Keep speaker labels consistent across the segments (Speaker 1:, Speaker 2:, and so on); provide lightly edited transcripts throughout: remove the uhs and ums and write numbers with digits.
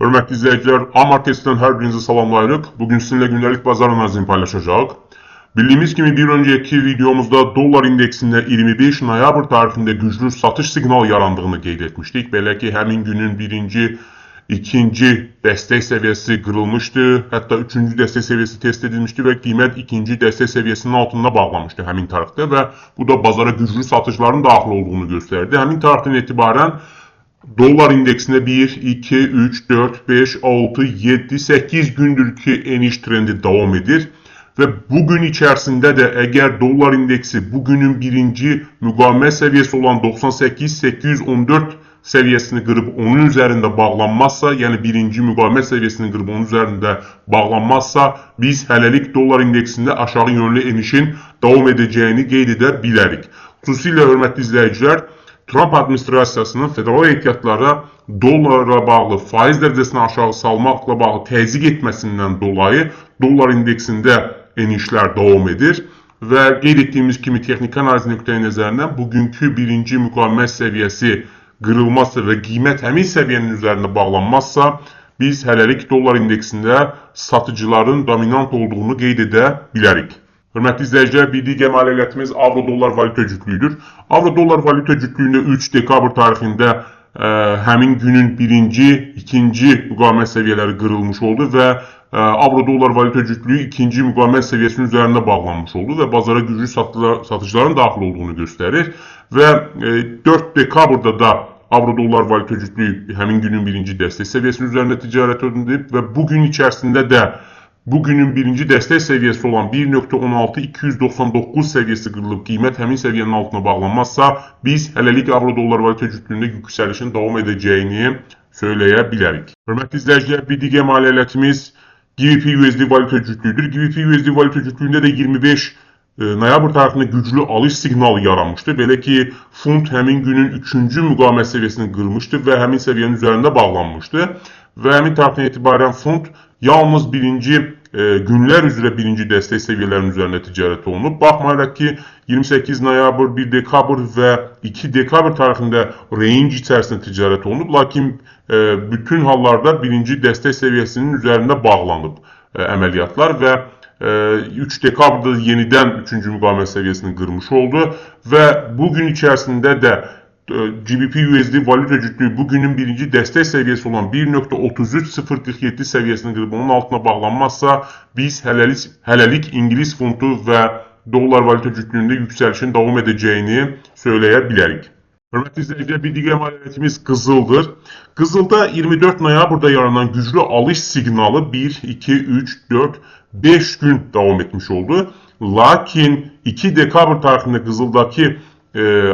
Speaker 1: Hörmətli izləyicilər, A-Market'dən hər birinizi salamlayırıq. Bugün sizinlə gündəlik bazar analizini paylaşacağıq. Bildiyimiz kimi bir önceki videomuzda dolar indeksində 25 noyabr tarixində güclü satış siqnalı yarandığını qeyd etmişdik. Belə ki, həmin günün birinci, ikinci dəstək səviyyəsi qırılmışdı. Hətta üçüncü dəstək səviyyəsi test edilmişdi və qiymət ikinci dəstək səviyyəsinin altında bağlamışdı həmin tarixdə və bu da bazara güclü satışların daxil olduğunu göstərdi. Həmin tarixdən etibarən dolar indeksində 1, 2, 3, 4, 5, 6, 7, 8 gündür ki eniş trendi devam edir. Ve bugün içerisinde de eğer dolar indeksi bugünün birinci müqavimət seviyesi olan 98.814 seviyesini kırıp onun üzerinde bağlanmazsa, yani birinci müqavimət seviyesini kırıp onun üzerinde bağlanmazsa, biz hələlik dolar indeksinde aşağı yönlü enişin devam edeceğini qeyd edə bilərik. Xüsusilə hörmətli izləyicilər, Trump administrasiyasının federal ehtiyatlara dolara bağlı faiz derecesini aşağı salmakla bağlı təzyiq etməsindən dolayı dolar indeksində enişler devam edir. Və qeyd etdiyimiz kimi texniki analiz nöqteyi nəzərindən bugünkü birinci müqavimət səviyyəsi qırılmazsa və qiymət həmin səviyyənin üzərində bağlanmazsa, biz hələlik dolar indeksində satıcıların dominant olduğunu qeyd edə bilərik. Hörmətli izləyicilər, bir digər maliyyətimiz avro-dollar valyuta cütlüyüdür. Avro-dollar valyuta cütlüyündə 3 dekabr tarixində həmin günün birinci, ikinci müqavimət səviyyələri qırılmış oldu və avro-dollar valyuta cütlüyü ikinci müqavimət səviyyəsinin üzərində bağlanmış oldu və bazara güclü satışların daxil olduğunu göstərir. Və 4 dekabrda da avro-dollar valyuta cütlüyü həmin günün birinci dəstək səviyyəsinin üzərində ticarət edilib və bugün içərisində də bugünün birinci dəstək səviyyəsi olan 1.16299 səviyyəsi qırılıb qiymət həmin səviyyənin altına bağlanmazsa, biz hələlik avro-dollar valyuta cütlüyündə yüksəlişin davam edəcəyini söyləyə bilərik. Hörmətli izləyicilər, bir digər maliyyətimiz GBP-USD valyuta cütlüyüdür. GBP-USD valyuta cütlüyündə də 25 noyabr tarixində güclü alış siqnalı yaranmışdı. Belə ki, funt həmin günün 3-cü müqavimət səviyyəsini qırmışdı və həmin səviyyənin üzərində bağlanmışdı. Və həmin tarixdən etibarən funt yalnız günlər üzrə birinci dəstək səviyyələrinin üzərində ticarət olunub. Baxmayaraq ki, 28 noyabr, 1 dekabr və 2 dekabr tarixində range içərisində ticarət olunub. Lakin bütün hallarda birinci dəstək səviyyəsinin üzərində bağlanıb əməliyyatlar və 3 dekabrda yenidən 3-cü müqavimət səviyyəsini qırmış oldu və bugün içərisində də GBP-USD valyuta cütlüyü bugünün birinci dəstək səviyyəsi olan 1.33047 səviyyəsini qırıb onun altına bağlanmazsa, biz hələlik İngiliz funtu və dolar valyuta cütlüyündə yüksəlişin davam edəcəyini söyləyə bilərik. Hörmətli izləyicilər, bir digər maliyyətimiz qızıldır. Qızılda 24 noyabrda yaranan güclü alış siqnalı 1, 2, 3, 4, 5 gün davam etmiş oldu. Lakin 2 dekabr tarixində qızıldakı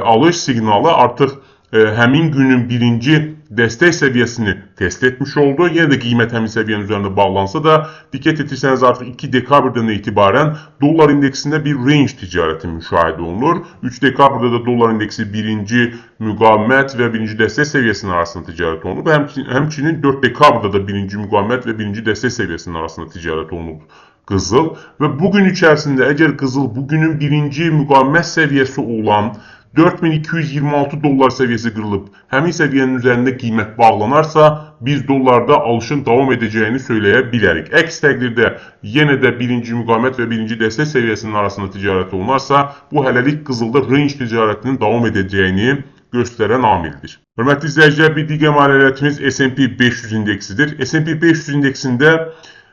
Speaker 1: alış siqnalı artıq həmin günün birinci dəstək səviyyəsini test etmiş oldu. Yenə də qiymət həmin səviyyənin üzərində bağlansa da, diqqət etirsəniz artıq 2 dekabrdan etibarən dolar indeksində bir range ticarəti müşahidə olunur. 3 dekabrda da dolar indeksi birinci müqavimət və birinci dəstək səviyyəsinin arasında ticarət olunub. Həmçinin 4 dekabrda da birinci müqavimət və birinci dəstək səviyyəsinin arasında ticarət olunub qızıl və bugün içərisində əgər qızıl bugünün birinci müqavimət səviyyəsi olan 4226 dollar səviyyəsi qırılıb həmin səviyyənin üzərində qiymət bağlanarsa, biz dollarda alışın davam edəcəyini söyləyə bilərik. Əks təqdirdə yenə də birinci müqavimət və birinci dəstək səviyyəsinin arasında ticarət olunarsa, bu hələlik qızılda range ticarətinin davam edəcəyini göstərən amildir. Hörmətli izləyicilər, bir digər maliyyətimiz S&P 500 indeksidir. S&P 500 indeksində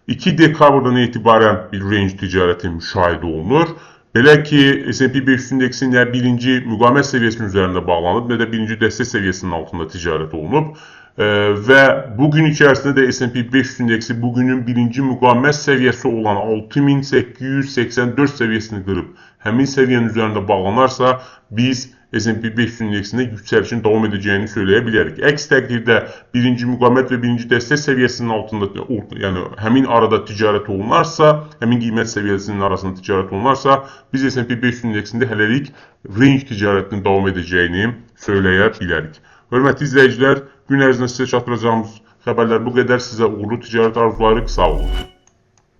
Speaker 1: 2 dekabrdan etibarən bir range ticarəti müşahidə olunur. Belə ki, S&P 500 indeksi nə birinci müqavimət səviyyəsinin üzərində bağlanıb, nə də birinci dəstək səviyyəsinin altında ticarət olunub. Və bugün içərisində də S&P 500 indeksi bugünün birinci müqavimət səviyyəsi olan 6884 səviyyəsini qırıb həmin səviyyənin üzərində bağlanarsa, biz S&P 500 indeksində yüksəlişin davam edəcəyini söyləyə bilərik. Əks təqdirdə birinci müqavimət və birinci dəstək səviyyəsinin altında, yəni həmin arada ticarət olunarsa, həmin qiymət səviyyəsinin arasında ticarət olunarsa, biz S&P 500 indeksində hələlik range ticarətinin davam edəcəyini söyləyə bilərik. Hörmətli izləyicilər, gün ərzində sizə çatdıracağımız xəbərlər bu qədər. Sizə uğurlu ticarət arzulayırıq. Sağ olun.